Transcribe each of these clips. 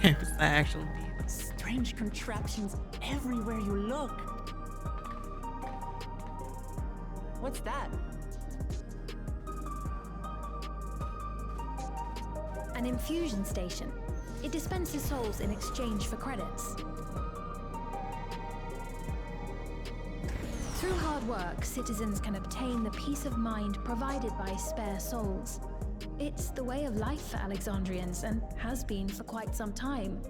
campus I actually did. Strange contraptions everywhere you look. What's that? An infusion station. It dispenses souls in exchange for credits. Through hard work, citizens can obtain the peace of mind provided by spare souls. It's the way of life for Alexandrians and has been for quite some time.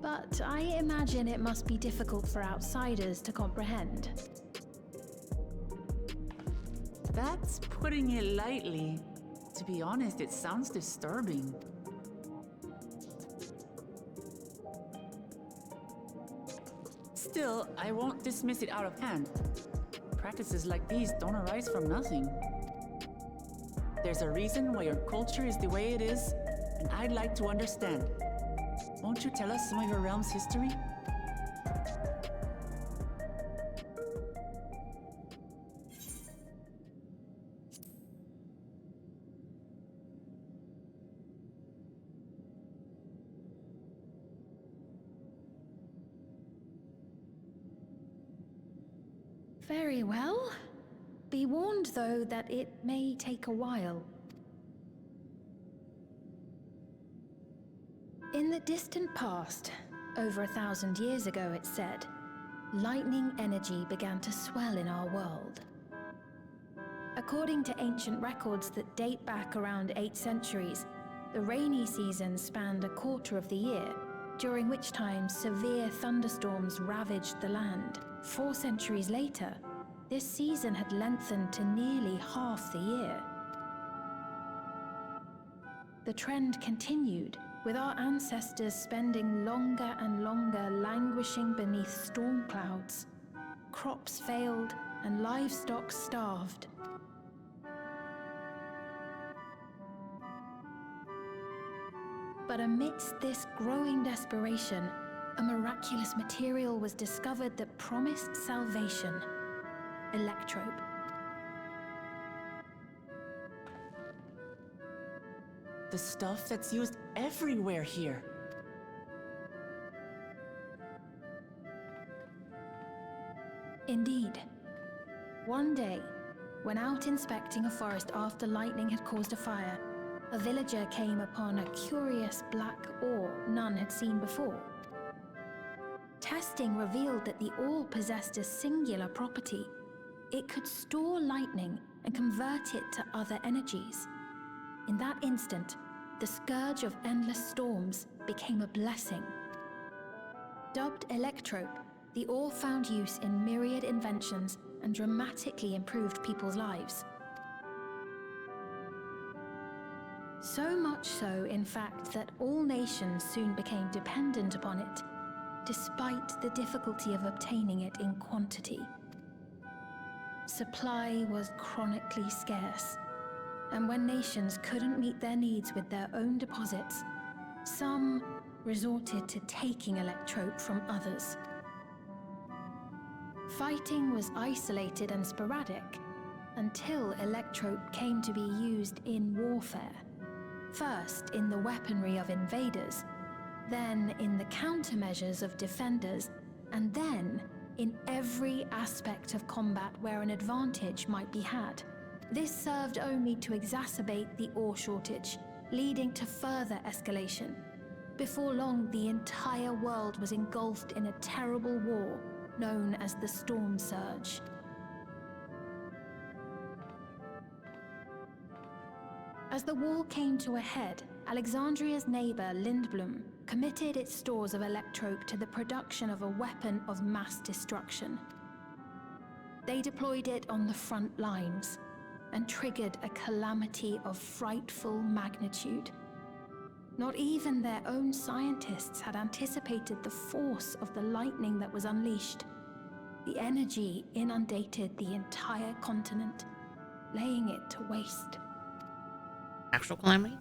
But I imagine it must be difficult for outsiders to comprehend. That's putting it lightly. To be honest, it sounds disturbing. Still, I won't dismiss it out of hand. Practices like these don't arise from nothing. There's a reason why your culture is the way it is, and I'd like to understand. Won't you tell us some of your realm's history? Very well. Be warned, though, that it may take a while. In the distant past, over 1,000 years ago it's said, lightning energy began to swell in our world. According to ancient records that date back around 8 centuries, the rainy season spanned a quarter of the year, during which time severe thunderstorms ravaged the land. 4 centuries later, this season had lengthened to nearly half the year. The trend continued, with our ancestors spending longer and longer languishing beneath storm clouds. Crops failed and livestock starved. But amidst this growing desperation, a miraculous material was discovered that promised salvation: electrope. The stuff that's used everywhere here. Indeed. One day, when out inspecting a forest after lightning had caused a fire, a villager came upon a curious black ore none had seen before. Testing revealed that the ore possessed a singular property. It could store lightning and convert it to other energies. In that instant, the scourge of endless storms became a blessing. Dubbed electrope, the ore found use in myriad inventions and dramatically improved people's lives. So much so, in fact, that all nations soon became dependent upon it, despite the difficulty of obtaining it in quantity. Supply was chronically scarce, and when nations couldn't meet their needs with their own deposits, some resorted to taking electrope from others. Fighting was isolated and sporadic until electrope came to be used in warfare. First in the weaponry of invaders, then in the countermeasures of defenders, and then in every aspect of combat where an advantage might be had. This served only to exacerbate the ore shortage, leading to further escalation. Before long, the entire world was engulfed in a terrible war known as the Storm Surge. As the war came to a head, Alexandria's neighbor Lindblom committed its stores of electrope to the production of a weapon of mass destruction. They deployed it on the front lines and triggered a calamity of frightful magnitude. Not even their own scientists had anticipated the force of the lightning that was unleashed. The energy inundated the entire continent, laying it to waste. Actual calamity?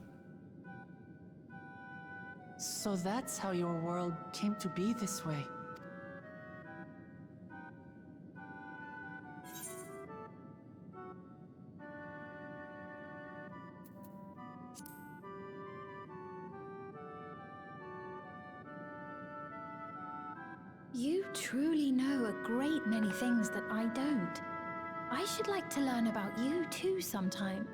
So that's how your world came to be this way. You truly know a great many things that I don't. I should like to learn about you too sometime.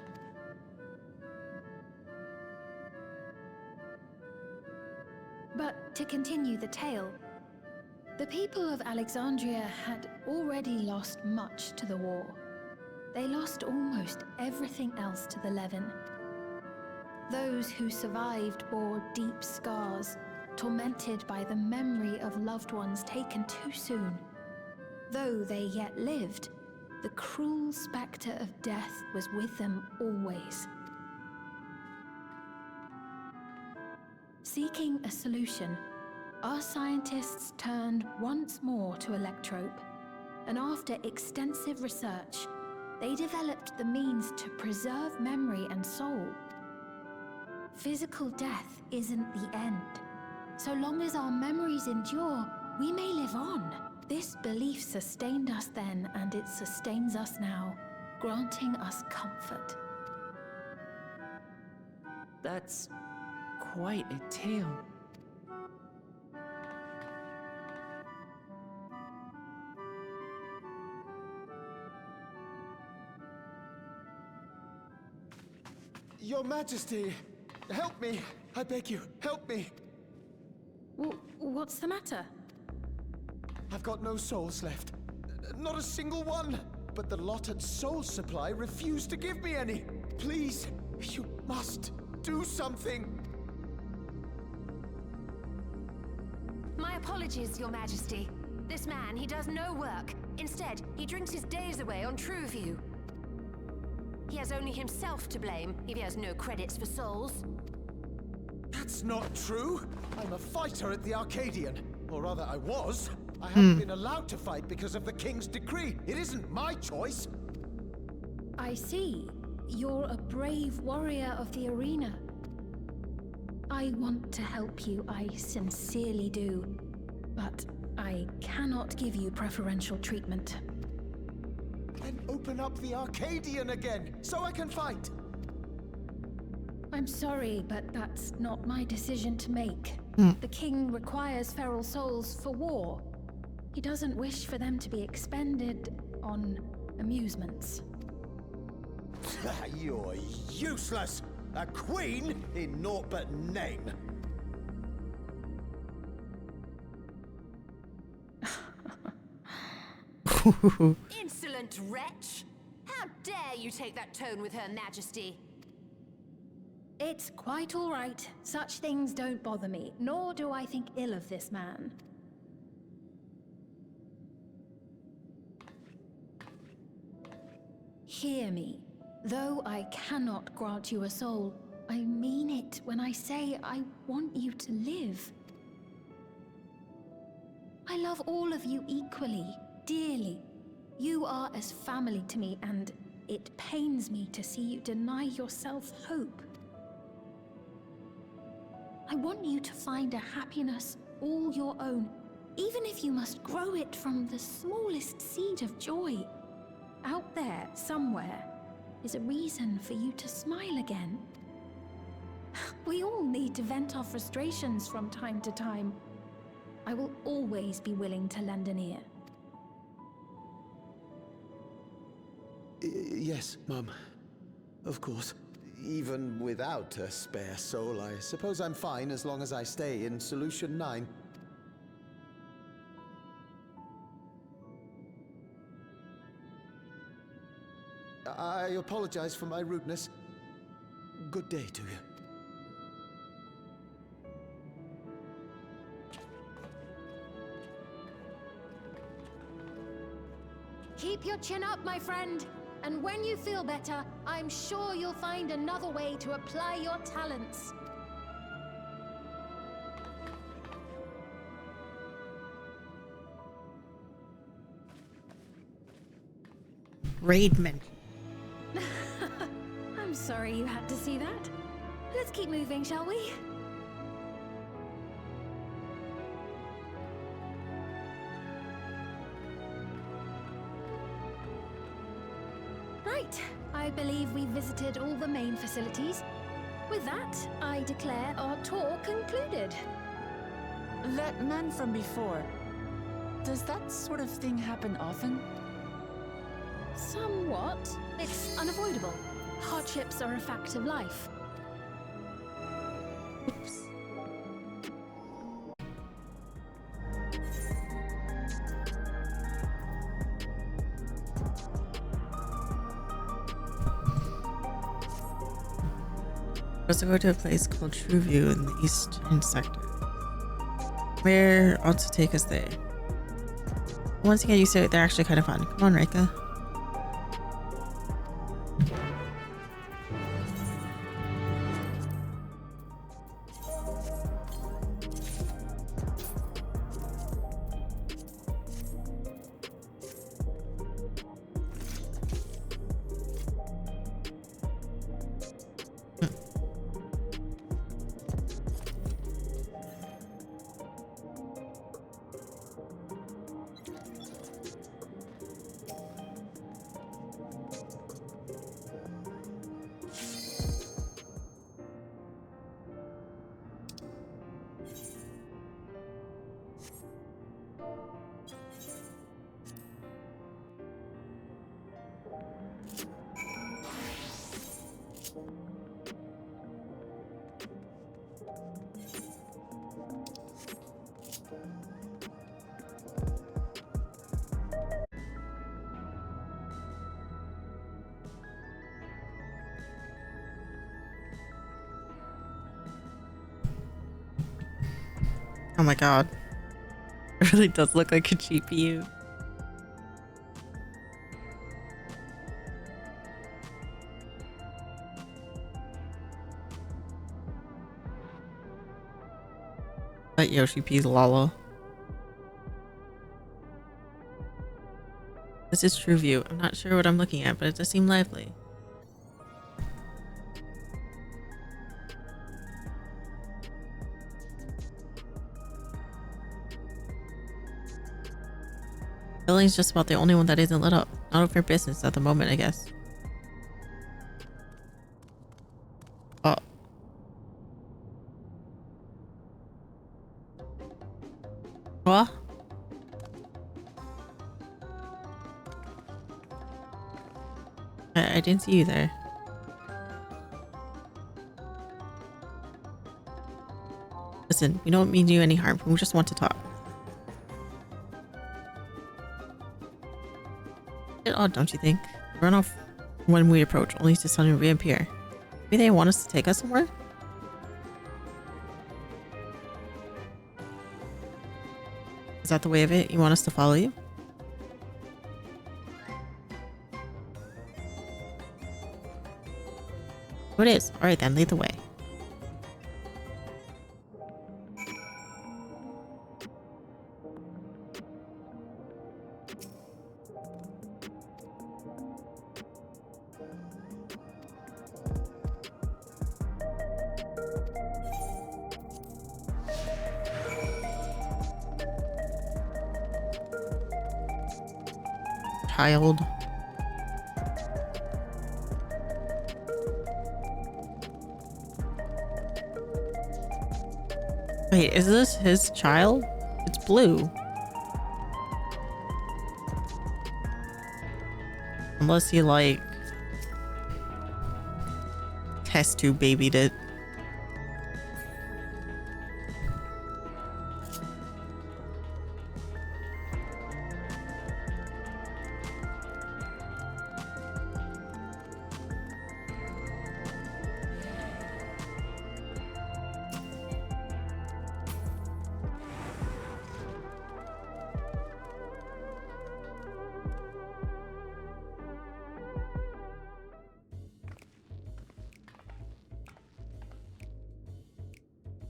But to continue the tale, the people of Alexandria had already lost much to the war. They lost almost everything else to the Levin. Those who survived bore deep scars, tormented by the memory of loved ones taken too soon. Though they yet lived, the cruel spectre of death was with them always. Seeking a solution, our scientists turned once more to Electrope, and after extensive research, they developed the means to preserve memory and soul. Physical death isn't the end. So long as our memories endure, we may live on. This belief sustained us then, and it sustains us now, granting us comfort. That's quite a tale. Your Majesty, help me! I beg you, help me! What's the matter? I've got no souls left. Not a single one! But the lot at Soul Supply refused to give me any! Please, you must do something! My apologies, Your Majesty. This man, he does no work. Instead, he drinks his days away on Trueview. He has only himself to blame if he has no credits for souls. That's not true! I'm a fighter at the Arcadian. Or rather, I was. I haven't been allowed to fight because of the King's decree. It isn't my choice. I see. You're a brave warrior of the arena. I want to help you, I sincerely do. But I cannot give you preferential treatment. Then open up the Arcadian again, so I can fight! I'm sorry, but that's not my decision to make. The king requires feral souls for war. He doesn't wish for them to be expended on amusements. You're useless! A queen in naught but name! Insolent wretch! How dare you take that tone with Her Majesty? It's quite all right. Such things don't bother me, nor do I think ill of this man. Hear me. Though I cannot grant you a soul, I mean it when I say I want you to live. I love all of you equally, dearly. You are as family to me, and it pains me to see you deny yourself hope. I want you to find a happiness all your own, even if you must grow it from the smallest seed of joy. Out there, somewhere, is a reason for you to smile again. We all need to vent our frustrations from time to time. I will always be willing to lend an ear. Yes, Mum. Of course. Even without a spare soul, I suppose I'm fine as long as I stay in Solution 9. I apologize for my rudeness. Good day to you. Keep your chin up, my friend. And when you feel better, I'm sure you'll find another way to apply your talents. Raid mention. I'm sorry you had to see that. Let's keep moving, shall we? Right. I believe we've visited all the main facilities. With that, I declare our tour concluded. That man from before, Does that sort of thing happen often? Somewhat. It's unavoidable. Hardships are a fact of life. Oops. Let's go to a place called Trueview in the eastern sector. Where ought to take us there? Once you get used to it, they're actually kind of fun. Come on, Raika. Oh my god. It really does look like a GPU. That Yoshi P's Lala. This is Trueview. I'm not sure what I'm looking at, but it does seem lively. Building's just about the only one that isn't lit up. Not open for business at the moment, I guess. Oh. What? I didn't see you there. Listen, we don't mean you any harm. We just want to talk. Bit odd, don't you think? Run off when we approach, only to suddenly reappear. Maybe they want us to take us somewhere? Is that the way of it? You want us to follow you? Oh, it is. Alright then, lead the way. Child. Wait, is this his child? It's blue. Unless he like test tube babied it.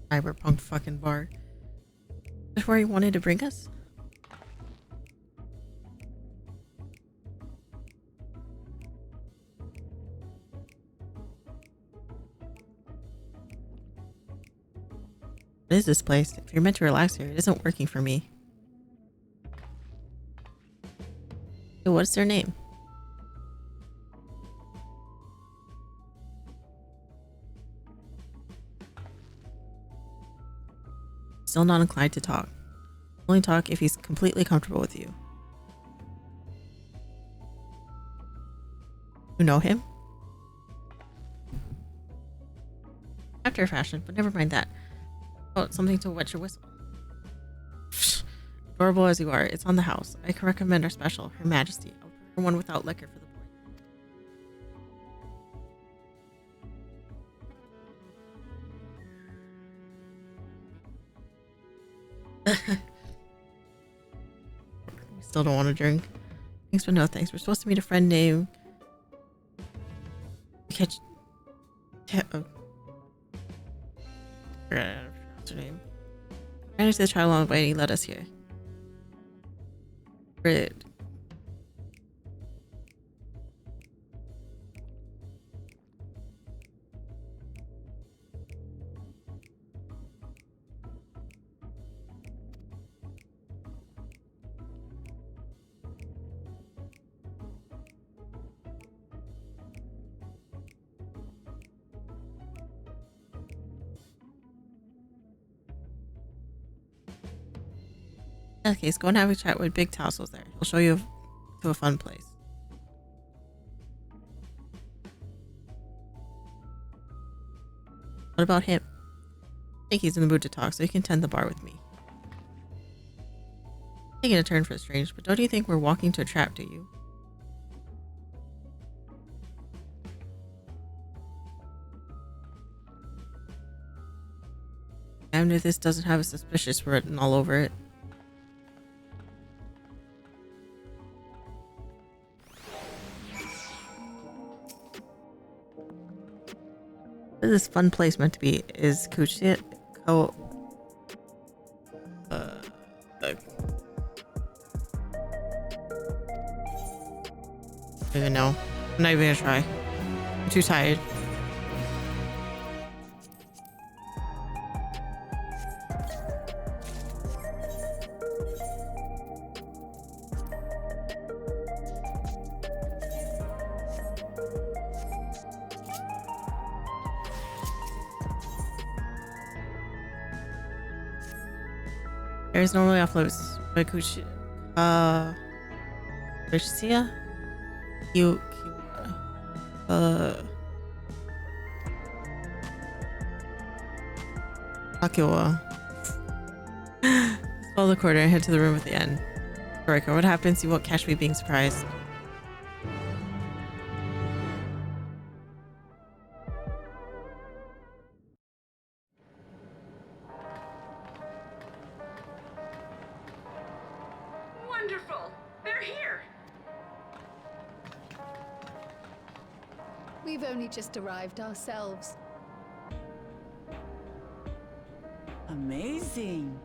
Cyberpunk fucking bar. Is where he wanted to bring us? What is this place? If you're meant to relax here, it isn't working for me. So what's their name? Still not inclined to talk. Only talk if he's completely comfortable with you. You know him? After a fashion, but never mind that. Oh, something to wet your whistle. Adorable as you are, it's on the house. I can recommend our special, Her Majesty. I'll prepare one without liquor for the boy. We still don't want to drink. Thanks, but no thanks. We're supposed to meet a friend named... Catch... Oh. What's her name? Ran into the child along the way and he led us here. Great. In that case, go and have a chat with Big Tassel's there. He'll show you to a fun place. What about him? I think he's in the mood to talk, so he can tend the bar with me. Taking a turn for the strange, but don't you think we're walking to a trap, do you? And if this doesn't have a suspicious written all over it. What is this fun place meant to be? Is Kuchit I don't even know. I'm not even gonna try. I'm too tired. Areas normally off limits. Kuchia. You. Akiwa. Follow the corridor and head to the room at the end. Raika, what happens? You won't catch me being surprised. Wonderful! They're here! We've only just arrived ourselves. Amazing.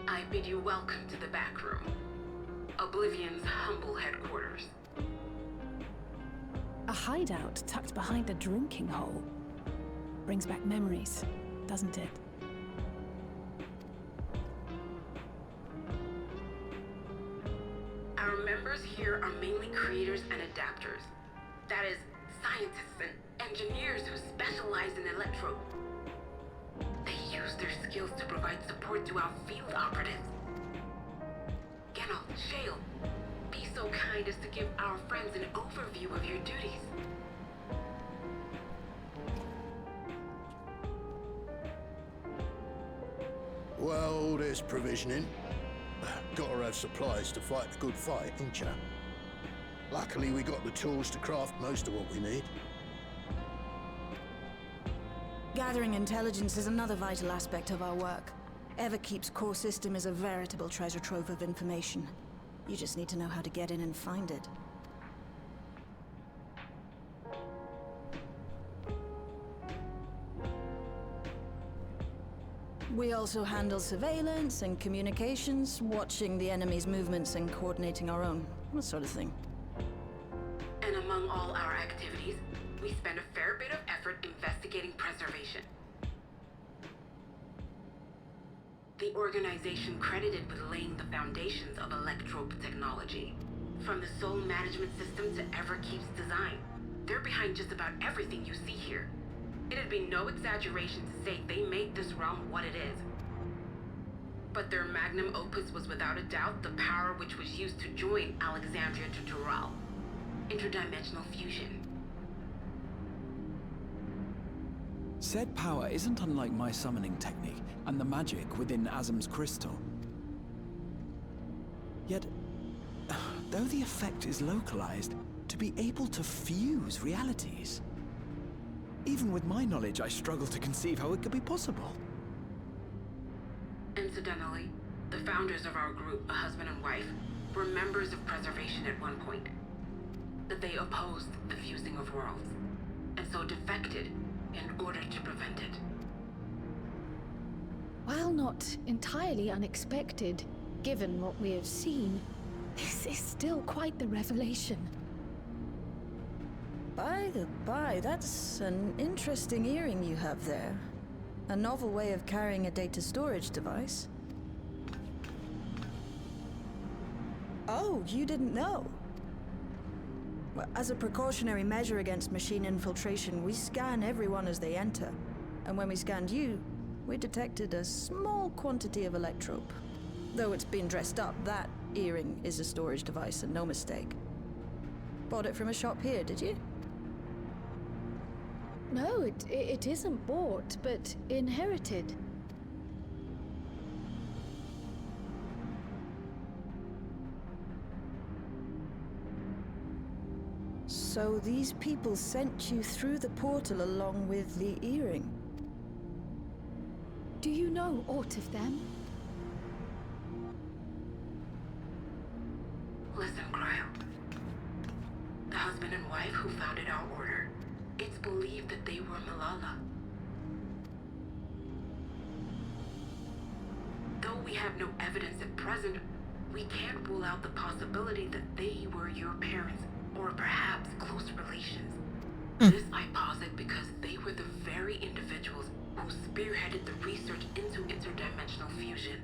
I bid you welcome to the back room. Oblivion's humble headquarters. A hideout tucked behind a drinking hole. Brings back memories, doesn't it? Our members here are mainly creators and adapters. That is, scientists and engineers who specialize in electro. They use their skills to provide support to our field operatives. Geralt, Shale, be so kind as to give our friends an overview of your duties. Well, there's provisioning. Gotta have supplies to fight the good fight, ain't ya? Luckily, we got the tools to craft most of what we need. Gathering intelligence is another vital aspect of our work. Everkeep's core system is a veritable treasure trove of information. You just need to know how to get in and find it. We also handle surveillance and communications, watching the enemy's movements and coordinating our own, that sort of thing. And among all our activities, we spend a fair bit of effort investigating preservation. the organization credited with laying the foundations of electrope technology. From the soul management system to Everkeep's design, they're behind just about everything you see here. It'd be no exaggeration to say they made this realm what it is. But their magnum opus was without a doubt the power which was used to join Alexandria to Dural. Interdimensional fusion. Said power isn't unlike my summoning technique and the magic within Azam's crystal. Yet, though the effect is localized, to be able to fuse realities. Even with my knowledge, I struggle to conceive how it could be possible. Incidentally, the founders of our group, a husband and wife, were members of Preservation at one point. That they opposed the fusing of worlds, and so defected in order to prevent it. While not entirely unexpected, given what we have seen, this is still quite the revelation. By the by, that's an interesting earring you have there. A novel way of carrying a data storage device. Oh, you didn't know? Well, as a precautionary measure against machine infiltration, we scan everyone as they enter. And when we scanned you, we detected a small quantity of electrope. Though it's been dressed up, that earring is a storage device and no mistake. Bought it from a shop here, did you? No, it isn't bought, but inherited. So these people sent you through the portal along with the earring? Do you know aught of them? Listen, Cryo. The husband and wife who founded our order, it's believed that they were Malala. Though we have no evidence at present, we can't rule out the possibility that they were your parents, or perhaps close relations. This I posit because they were the very individuals who spearheaded the research into interdimensional fusion.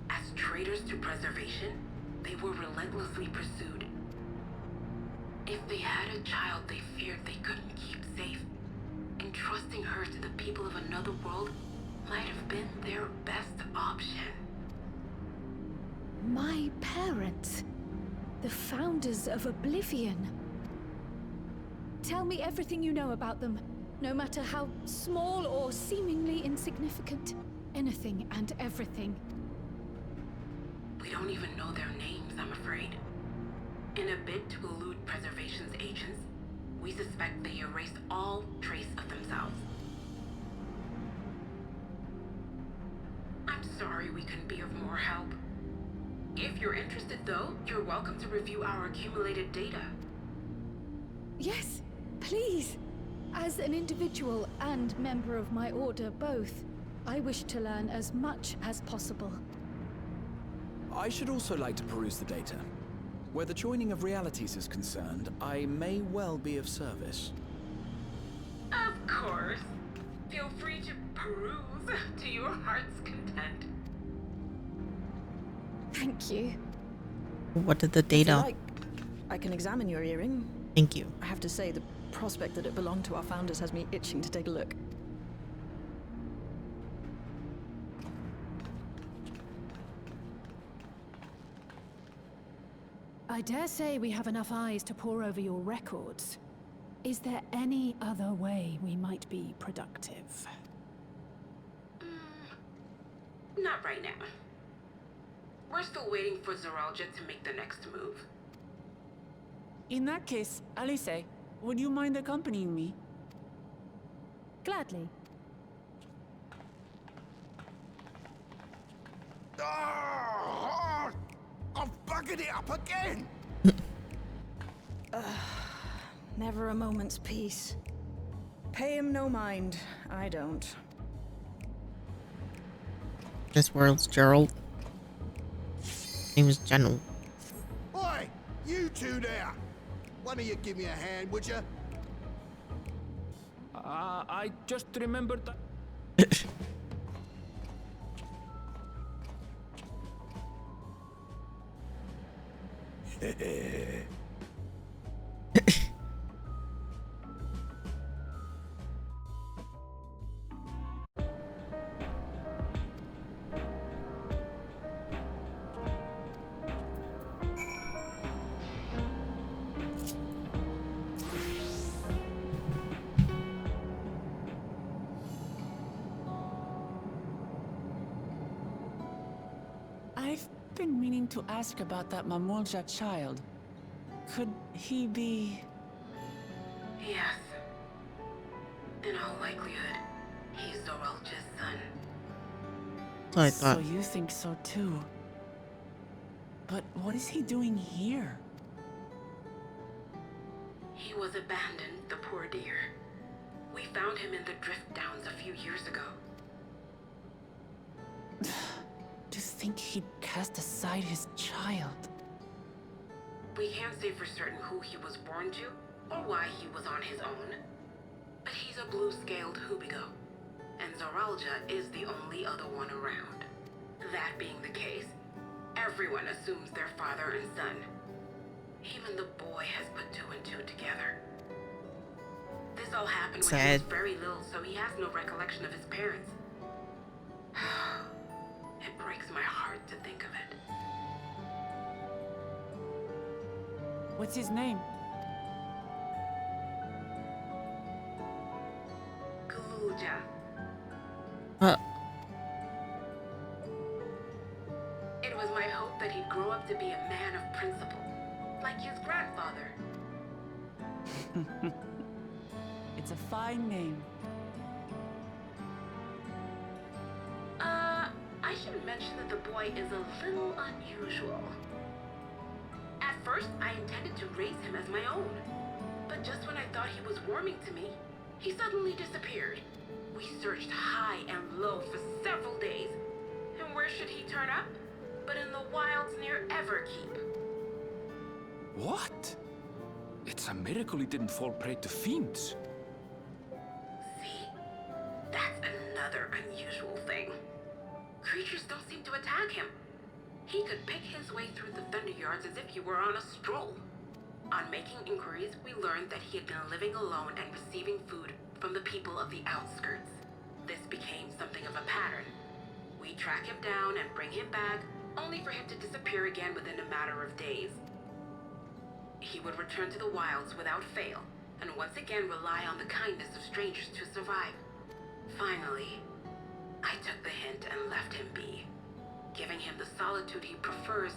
As traitors to preservation, they were relentlessly pursued. If they had a child they feared they couldn't keep safe, entrusting her to the people of another world might have been their best option. My parents, the founders of Oblivion. Tell me everything you know about them, no matter how small or seemingly insignificant. Anything and everything. We don't even know their names, I'm afraid. In a bid to elude Preservation's agents, we suspect they erased all trace of themselves. I'm sorry we couldn't be of more help. If you're interested, though, you're welcome to review our accumulated data. Yes, please. As an individual and member of my order both, I wish to learn as much as possible. I should also like to peruse the data. Where the joining of realities is concerned, I may well be of service. Of course. Feel free to peruse to your heart's content. Thank you. What did the data? If you like, I can examine your earring. Thank you. I have to say, the prospect that it belonged to our founders has me itching to take a look. I dare say we have enough eyes to pore over your records. Is there any other way we might be productive? Not right now. We're still waiting for Zoralja to make the next move. In that case, Alice, would you mind accompanying me? Gladly. Oh, I've buggered it up again! Never a moment's peace. Pay him no mind. I don't. This world's Gerald. Name is General. Oi, you two there! One of you give me a hand, would you? I just remembered that. I've been meaning to ask about that Mamulja child. Could he be... Yes. In all likelihood, he's Zoralja's son. So I thought. So you think so too. But what is he doing here? He was abandoned, the poor dear. We found him in the Drift Downs a few years ago. To think he'd cast aside his child. We can't say for certain who he was born to, or why he was on his own. But he's a blue-scaled Hubigo, and Zoralja is the only other one around. That being the case, everyone assumes they're father and son. Even the boy has put two and two together. This all happened when he was very little, so he has no recollection of his parents. It breaks my heart to think of it. What's his name? Kulja. It was my hope that he'd grow up to be a man of principle, like his grandfather. It's a fine name. I should mention that the boy is a little unusual. At first, I intended to raise him as my own. But just when I thought he was warming to me, he suddenly disappeared. We searched high and low for several days. And where should he turn up? But in the wilds near Everkeep. What? It's a miracle he didn't fall prey to fiends. See? That's another unusual thing. Creatures don't seem to attack him. He could pick his way through the thunder yards as if he were on a stroll. On making inquiries, we learned that he had been living alone and receiving food from the people of the outskirts. This became something of a pattern. We track him down and bring him back, only for him to disappear again within a matter of days. He would return to the wilds without fail, and once again rely on the kindness of strangers to survive. Finally, I took the hint and left him be, giving him the solitude he prefers,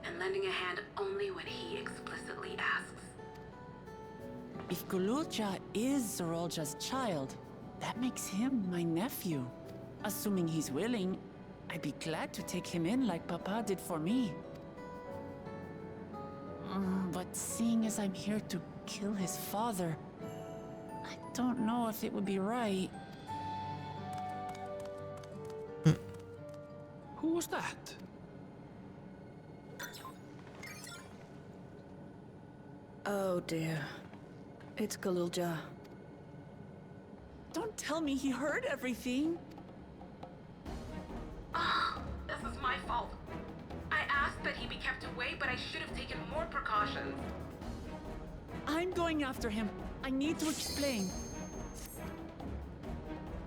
and lending a hand only when he explicitly asks. If Kulja is Zoralja's child, that makes him my nephew. Assuming he's willing, I'd be glad to take him in like Papa did for me. But seeing as I'm here to kill his father, I don't know if it would be right. Who was that? Oh dear. It's Kulja. Don't tell me he heard everything. Ah, this is my fault. I asked that he be kept away, but I should have taken more precautions. I'm going after him. I need to explain.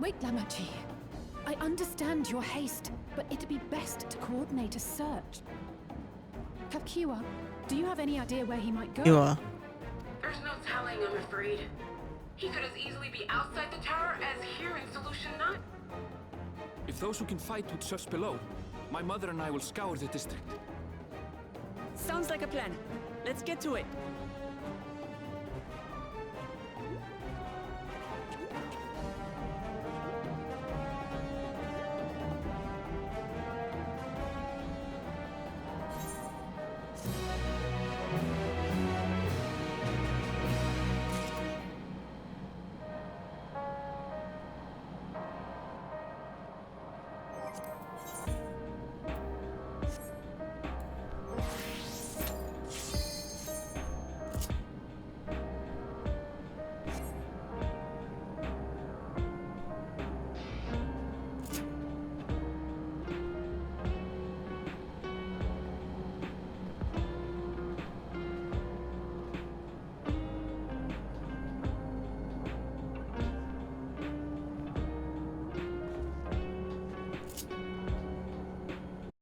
Wait, Lamachi. I understand your haste, but it'd be best to coordinate a search. Kapkiwa, do you have any idea where he might go? You are. There's no telling, I'm afraid. He could as easily be outside the tower as here in Solution 9. If those who can fight would search below, my mother and I will scour the district. Sounds like a plan. Let's get to it.